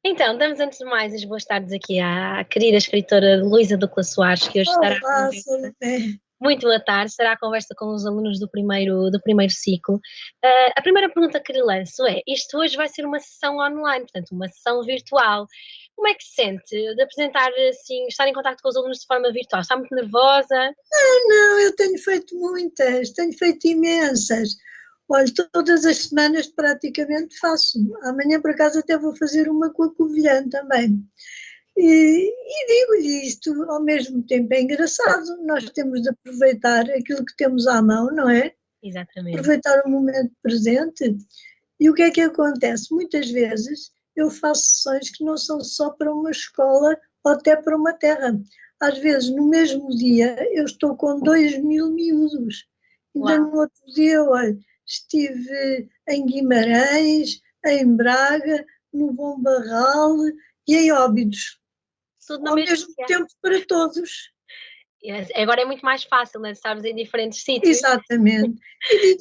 Então, damos antes de mais as boas tardes aqui à querida escritora Luísa Ducla Soares, que hoje estará à Olá, conversa. Salomé. Muito boa tarde, estará à conversa com os alunos do primeiro ciclo. A primeira pergunta que lhe lanço é: isto hoje vai ser uma sessão online, portanto, uma sessão virtual. Como é que se sente de apresentar, assim, estar em contato com os alunos de forma virtual? Está muito nervosa? Não, eu tenho feito muitas, tenho feito imensas. Olha, todas as semanas praticamente faço. Amanhã, por acaso, até vou fazer uma com a Covilhã também. E digo-lhe isto, ao mesmo tempo é engraçado. Nós temos de aproveitar aquilo que temos à mão, não é? Exatamente. Aproveitar o momento presente. E o que é que acontece? Muitas vezes eu faço sessões que não são só para uma escola ou até para uma terra. Às vezes, no mesmo dia, eu estou com 2.000 miúdos. Ainda Uau, no outro dia, olha, estive em Guimarães, em Braga, no Bom Barral e em Óbidos, tudo no ao mesmo mesmo dia. tempo para todos. Agora é muito mais fácil, né? Estarmos em diferentes sítios. Exatamente.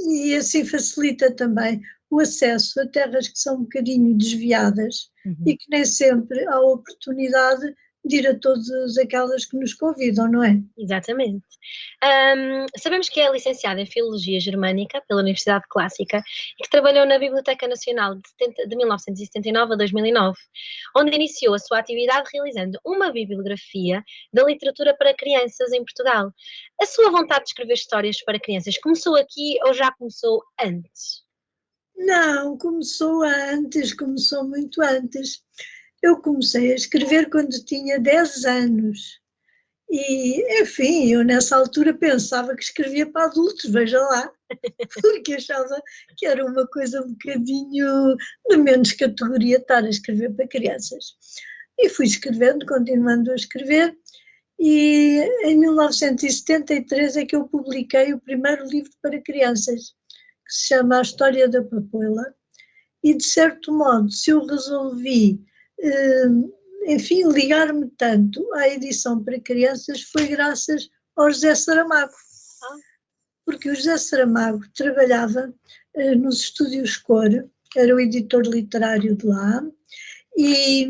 E assim facilita também o acesso a terras que são um bocadinho desviadas e Uhum. que nem sempre há oportunidade de ir a todas aquelas que nos convidam, não é? Exatamente. Sabemos que é licenciada em Filologia Germânica pela Universidade Clássica e que trabalhou na Biblioteca Nacional de 1979 a 2009, onde iniciou a sua atividade realizando uma bibliografia da literatura para crianças em Portugal. A sua vontade de escrever histórias para crianças começou aqui ou já começou antes? Não, começou muito antes. Eu comecei a escrever quando tinha 10 anos. E, enfim, eu nessa altura pensava que escrevia para adultos, veja lá, porque achava que era uma coisa um bocadinho de menos categoria estar a escrever para crianças. E fui escrevendo, continuando a escrever, e em 1973 é que eu publiquei o primeiro livro para crianças, que se chama A História da Papoila, e de certo modo, se eu resolvi, eh, enfim, ligar-me tanto à edição para crianças, foi graças ao José Saramago, Ah, porque o José Saramago trabalhava nos estúdios Cor, era o editor literário de lá, e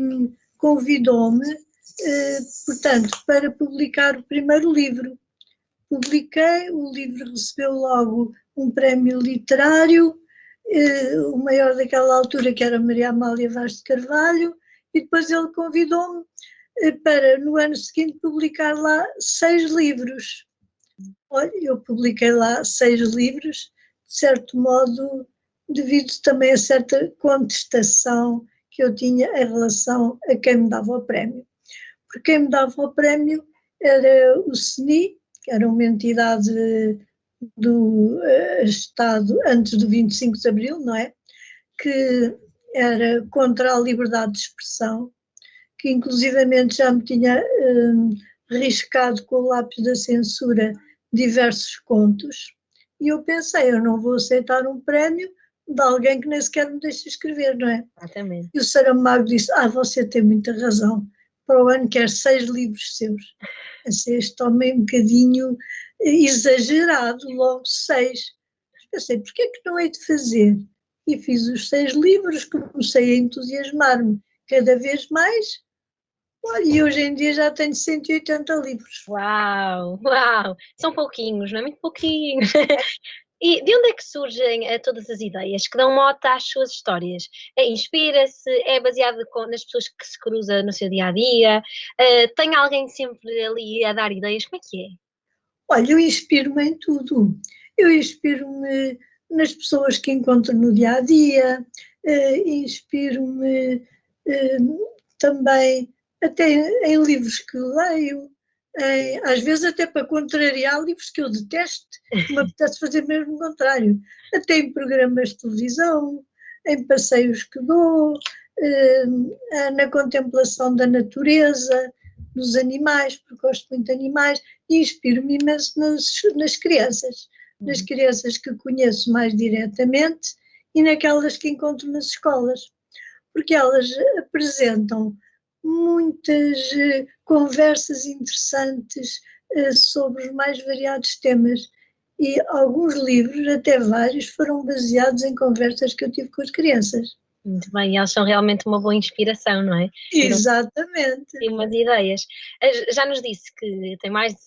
convidou-me, portanto, para publicar o primeiro livro. Publiquei, o livro recebeu logo um prémio literário, o maior daquela altura, que era Maria Amália Vaz de Carvalho, e depois ele convidou-me para, no ano seguinte, publicar lá 6 livros. Olha, eu publiquei lá 6 livros, de certo modo, devido também a certa contestação que eu tinha em relação a quem me dava o prémio. Porque quem me dava o prémio era o CNI, que era uma entidade do Estado antes do 25 de Abril, não é? Que era contra a liberdade de expressão, que inclusivamente já me tinha riscado com o lápis da censura diversos contos, e eu pensei, eu não vou aceitar um prémio de alguém que nem sequer me deixa escrever, não é? exatamente. E o Saramago disse, você tem muita razão, para o ano quer 6 livros seus. Achei este homem um bocadinho exagerado, logo 6. Pensei, porquê é que não hei de fazer? E fiz os 6 livros, comecei a entusiasmar-me cada vez mais. Olha, e hoje em dia já tenho 180 livros. Uau, uau! São pouquinhos, não é? Muito pouquinhos. E de onde é que surgem todas as ideias que dão mote às suas histórias? Inspira-se? É baseado nas pessoas que se cruza no seu dia a dia? Tem alguém sempre ali a dar ideias? Como é que é? Olha, eu inspiro-me em tudo. Eu inspiro-me nas pessoas que encontro no dia a dia, inspiro-me eh, também até em livros que leio, às vezes até para contrariar livros que eu detesto, que me apetece fazer mesmo o contrário, até em programas de televisão, em passeios que dou, na contemplação da natureza, dos animais, porque gosto muito de animais, e inspiro-me imenso nas Uhum. crianças que conheço mais diretamente e naquelas que encontro nas escolas, porque elas apresentam muitas conversas interessantes sobre os mais variados temas. E alguns livros, até vários, foram baseados em conversas que eu tive com as crianças. Muito bem, e eles são realmente uma boa inspiração, não é? Exatamente. Tem umas ideias. Já nos disse que tem mais de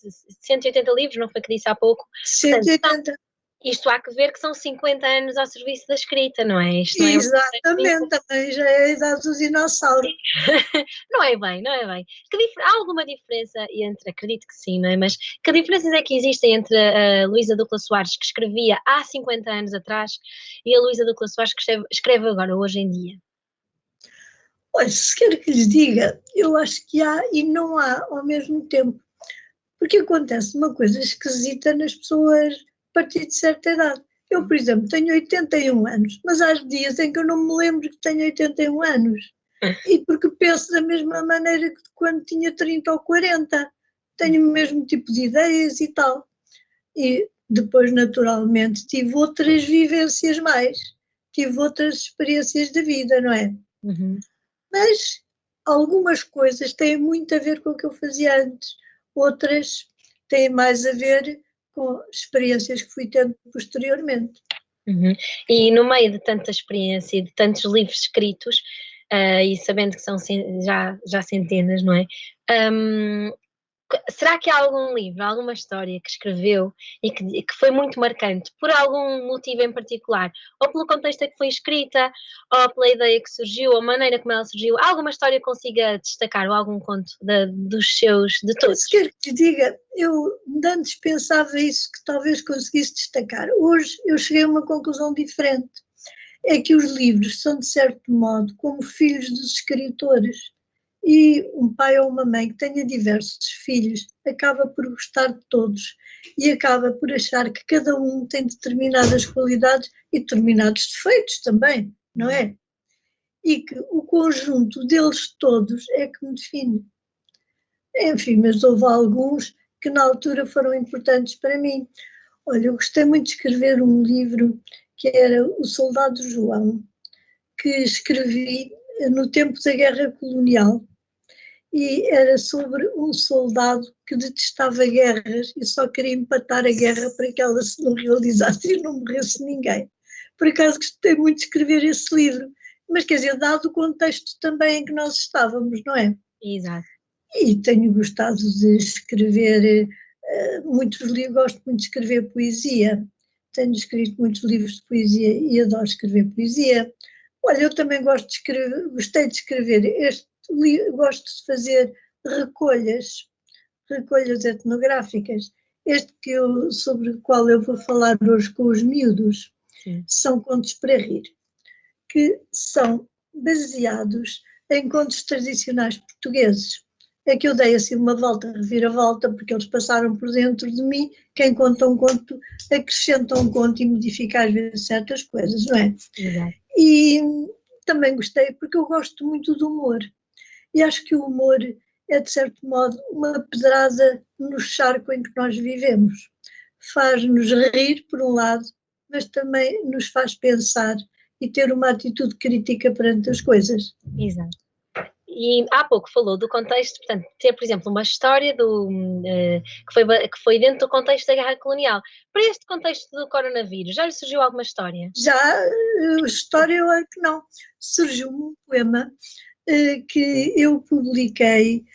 180 livros, não foi que disse há pouco? Portanto, 180. isto há que ver que são 50 anos ao serviço da escrita, não é? Isto não é Exatamente, também já é a idade do dinossauro. não é bem, não é bem. Há alguma diferença entre, acredito que sim, não é? Mas que diferenças é que existem entre a Luísa Ducla Soares, que escrevia há 50 anos atrás, e a Luísa Ducla Soares, que escreve agora, hoje em dia? Olha, se quer que lhes diga, eu acho que há e não há ao mesmo tempo. Porque acontece uma coisa esquisita nas pessoas a partir de certa idade. Eu, por exemplo, tenho 81 anos, mas há dias em que eu não me lembro que tenho 81 anos. E porque penso da mesma maneira que quando tinha 30 ou 40. Tenho o mesmo tipo de ideias e tal. E depois, naturalmente, tive outras vivências mais. Tive outras experiências de vida, não é? Uhum. Mas algumas coisas têm muito a ver com o que eu fazia antes, outras têm mais a ver com experiências que fui tendo posteriormente. Uhum. E no meio de tanta experiência e de tantos livros escritos, e sabendo que são já centenas, não é? Um, Será que há algum livro, alguma história que escreveu e que foi muito marcante por algum motivo em particular? Ou pelo contexto em que foi escrita, ou pela ideia que surgiu, ou a maneira como ela surgiu? Há alguma história que consiga destacar, ou algum conto dos seus, de todos? Se quer que te diga, eu antes pensava isso que talvez conseguisse destacar. Hoje eu cheguei a uma conclusão diferente. É que os livros são, de certo modo, como filhos dos escritores. E um pai ou uma mãe que tenha diversos filhos acaba por gostar de todos e acaba por achar que cada um tem determinadas qualidades e determinados defeitos também, não é? E que o conjunto deles todos é que me define. Enfim, mas houve alguns que na altura foram importantes para mim. Olha, eu gostei muito de escrever um livro que era O Soldado João, que escrevi no tempo da Guerra Colonial e era sobre um soldado que detestava guerras e só queria empatar a guerra para que ela se não realizasse e não morresse ninguém. Por acaso gostei muito de escrever esse livro, mas quer dizer, dado o contexto também em que nós estávamos, não é? Exato. E tenho gostado de escrever muitos livros, gosto muito de escrever poesia, tenho escrito muitos livros de poesia e adoro escrever poesia. Olha, eu também gosto de escrever, gostei de escrever gosto de fazer recolhas, recolhas etnográficas. Este sobre o qual eu vou falar hoje com os miúdos, Sim. são contos para rir, que são baseados em contos tradicionais portugueses. É que eu dei assim uma volta, reviravolta, porque eles passaram por dentro de mim. Quem conta um conto acrescenta um conto e modifica às vezes certas coisas, não é? Exato. E também gostei porque eu gosto muito do humor. E acho que o humor é, de certo modo, uma pedrada no charco em que nós vivemos. Faz-nos rir, por um lado, mas também nos faz pensar e ter uma atitude crítica perante as coisas. Exato. E há pouco falou do contexto, portanto, ter, por exemplo, uma história que foi dentro do contexto da guerra colonial. Para este contexto do coronavírus, já lhe surgiu alguma história? Já história, eu acho que não. Surgiu-me um poema que eu publiquei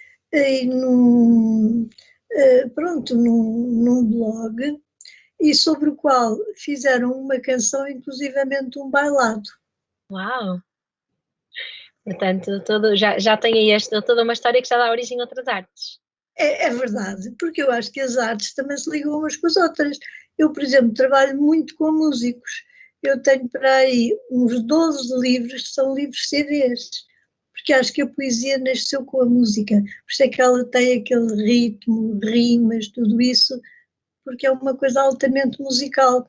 num blog, e sobre o qual fizeram uma canção, inclusivamente um bailado. Uau! Portanto, já tem aí toda uma história que já dá origem a outras artes. É verdade, porque eu acho que as artes também se ligam umas com as outras. Eu, por exemplo, trabalho muito com músicos. Eu tenho para aí uns 12 livros que são livros CDs, porque acho que a poesia nasceu com a música. Por isso é que ela tem aquele ritmo, rimas, tudo isso, porque é uma coisa altamente musical.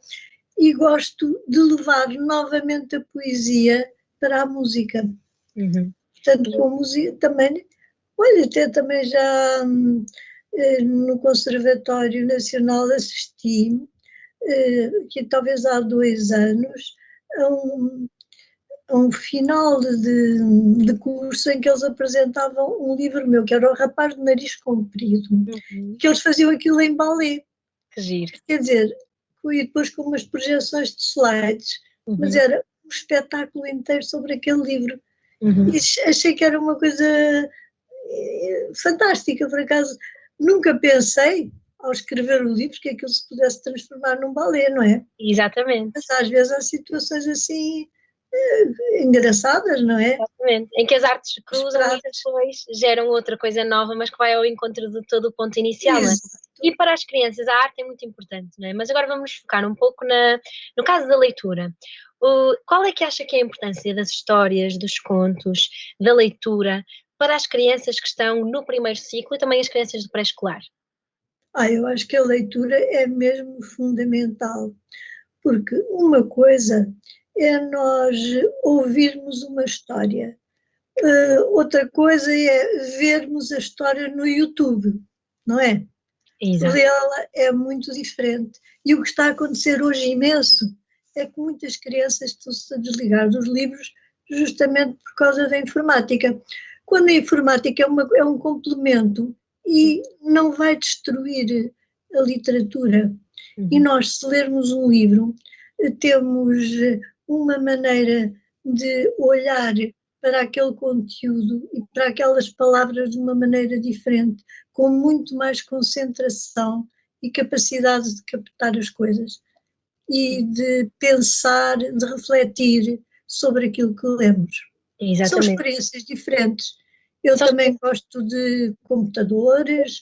E gosto de levar novamente a poesia para a música. Uhum. Portanto, com música também, olha, até também já no Conservatório Nacional assisti, que talvez há 2 anos, a um final de curso em que eles apresentavam um livro meu, que era O Rapaz de Nariz Comprido, Uhum. que eles faziam aquilo em balé. Que giro. Quer dizer, e depois com umas projeções de slides, mas Uhum. era um espetáculo inteiro sobre aquele livro. Uhum. E achei que era uma coisa fantástica, por acaso. Nunca pensei, ao escrever o livro, que aquilo se pudesse transformar num balé, não é? Exatamente. Mas às vezes há situações assim engraçadas, não é? Exatamente. Em que as artes se cruzam e Esperadas. depois geram outra coisa nova, mas que vai ao encontro de todo o ponto inicial, não é? Exato. E para as crianças a arte é muito importante, não é? Mas agora vamos focar um pouco no caso da leitura. Qual é que acha que é a importância das histórias, dos contos, da leitura para as crianças que estão no primeiro ciclo e também as crianças do pré-escolar? Eu acho que a leitura é mesmo fundamental, porque uma coisa é nós ouvirmos uma história, outra coisa é vermos a história no YouTube, não é? Exato. Lê-la é muito diferente. E o que está a acontecer hoje imenso é que muitas crianças estão-se a desligar dos livros justamente por causa da informática. Quando a informática é um complemento e não vai destruir a literatura. E Uhum. nós, se lermos um livro, temos uma maneira de olhar para aquele conteúdo e para aquelas palavras de uma maneira diferente, com muito mais concentração e capacidade de captar as coisas e de pensar, de refletir sobre aquilo que lemos. São Exatamente. experiências diferentes. Eu São- também gosto de computadores,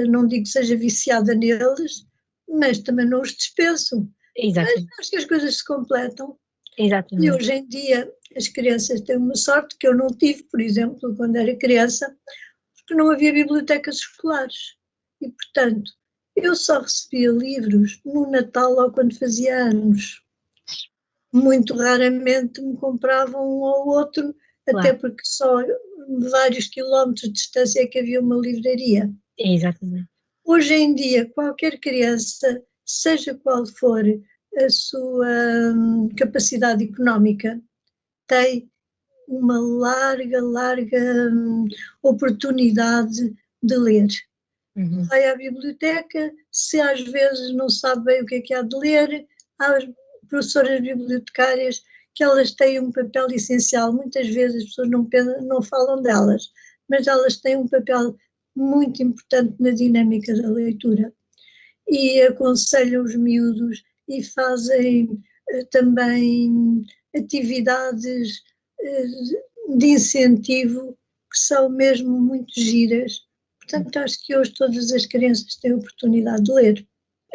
não digo que seja viciada neles, mas também não os dispenso. Mas Exatamente. acho que as coisas se completam e Exatamente. hoje em dia as crianças têm uma sorte que eu não tive, por exemplo, quando era criança, porque não havia bibliotecas escolares. E, portanto, eu só recebia livros no Natal ou quando fazia anos. Muito raramente me compravam um ou outro, até Claro. porque só vários quilómetros de distância é que havia uma livraria. Exatamente. Hoje em dia, qualquer criança, seja qual for a sua capacidade económica, tem uma larga oportunidade de ler. Uhum. Vai à biblioteca, se às vezes não sabe bem o que há de ler, há as professoras bibliotecárias que elas têm um papel essencial. Muitas vezes as pessoas não falam delas, mas elas têm um papel muito importante na dinâmica da leitura e aconselham os miúdos e fazem também atividades eh, de incentivo que são mesmo muito giras. Portanto, acho que hoje todas as crianças têm a oportunidade de ler.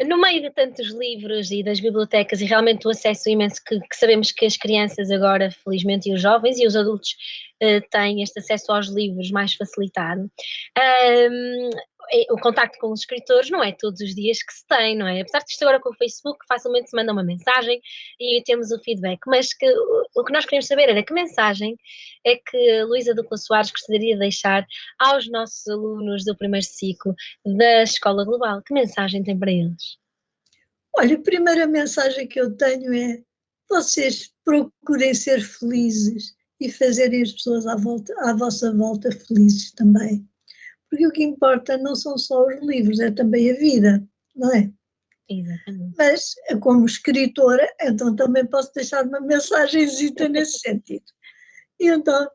No meio de tantos livros e das bibliotecas e realmente o acesso imenso que sabemos que as crianças agora, felizmente, e os jovens e os adultos têm este acesso aos livros mais facilitado, o contacto com os escritores não é todos os dias que se tem, não é? Apesar de isto agora com o Facebook facilmente se manda uma mensagem e temos o feedback, mas o que nós queremos saber era que mensagem é que Luísa Ducla Soares gostaria de deixar aos nossos alunos do primeiro ciclo da Escola Global. Que mensagem tem para eles? Olha, a primeira mensagem que eu tenho é: vocês procurem ser felizes e fazerem as pessoas à vossa volta felizes também. Porque o que importa não são só os livros, é também a vida, não é? Exatamente. Mas, como escritora, então também posso deixar uma mensagenzita nesse sentido. E então,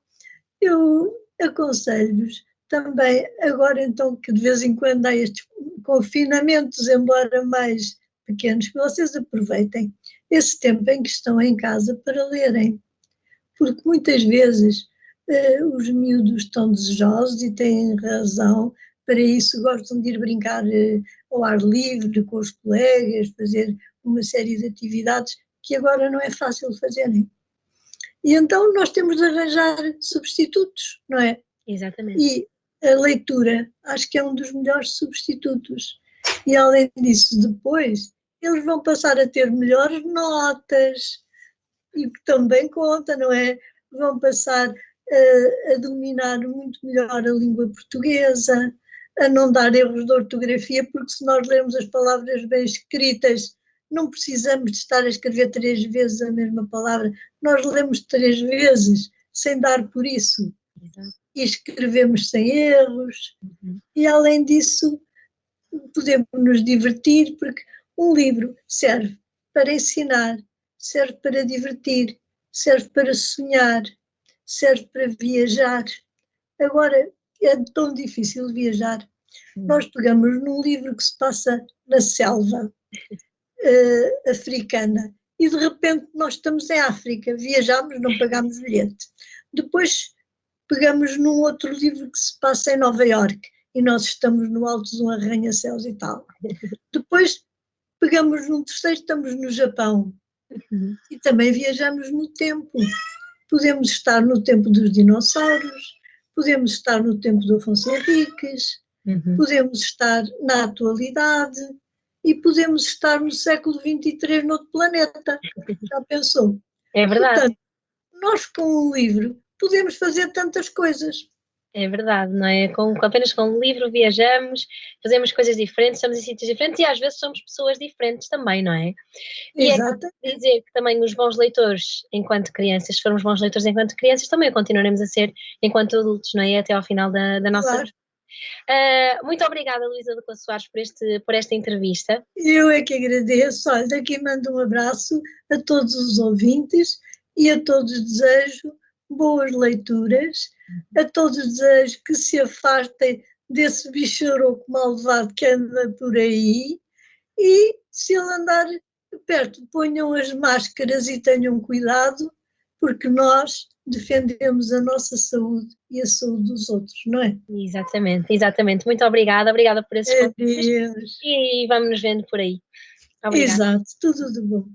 eu aconselho-vos também, agora então que de vez em quando há estes confinamentos, embora mais pequenos, que vocês aproveitem esse tempo em que estão em casa para lerem, porque muitas vezes os miúdos estão desejosos e têm razão, para isso gostam de ir brincar ao ar livre com os colegas, fazer uma série de atividades que agora não é fácil fazerem. E então nós temos de arranjar substitutos, não é? Exatamente. E a leitura acho que é um dos melhores substitutos. E além disso, depois eles vão passar a ter melhores notas, e que também conta, não é? Vão passar a dominar muito melhor a língua portuguesa, a não dar erros de ortografia, porque se nós lermos as palavras bem escritas, não precisamos de estar a escrever 3 vezes a mesma palavra, nós lemos 3 vezes sem dar por isso Exato. e escrevemos sem erros. Uhum. E além disso, podemos nos divertir, porque um livro serve para ensinar, serve para divertir, serve para sonhar, serve para viajar. Agora, é tão difícil viajar. Nós pegamos num livro que se passa na selva africana e de repente nós estamos em África, viajamos, não pagamos bilhete. Depois pegamos num outro livro que se passa em Nova Iorque e nós estamos no alto de um arranha-céus e tal. Depois pegamos num terceiro, estamos no Japão e também viajamos no tempo. Podemos estar no tempo dos dinossauros, podemos estar no tempo do Afonso Henriques, podemos estar na atualidade e podemos estar no século XXIII noutro planeta. Já pensou? É verdade. Portanto, nós com um livro podemos fazer tantas coisas. É verdade, não é? Apenas com um livro viajamos, fazemos coisas diferentes, estamos em sítios diferentes e às vezes somos pessoas diferentes também, não é? E Exato. é dizer que também os bons leitores enquanto crianças, se formos bons leitores enquanto crianças, também continuaremos a ser enquanto adultos, não é? Até ao final da nossa Claro. vida. Muito obrigada, Luísa Ducla Soares, por esta entrevista. Eu é que agradeço. Olha, daqui mando um abraço a todos os ouvintes e a todos desejo boas leituras, a todos desejo que se afastem desse bicharoco malvado que anda por aí e se ele andar perto ponham as máscaras e tenham cuidado porque nós defendemos a nossa saúde e a saúde dos outros, não é? Exatamente, exatamente. Muito obrigada por esses conselhos Adeus. e vamos nos vendo por aí. Obrigada. Exato, tudo de bom.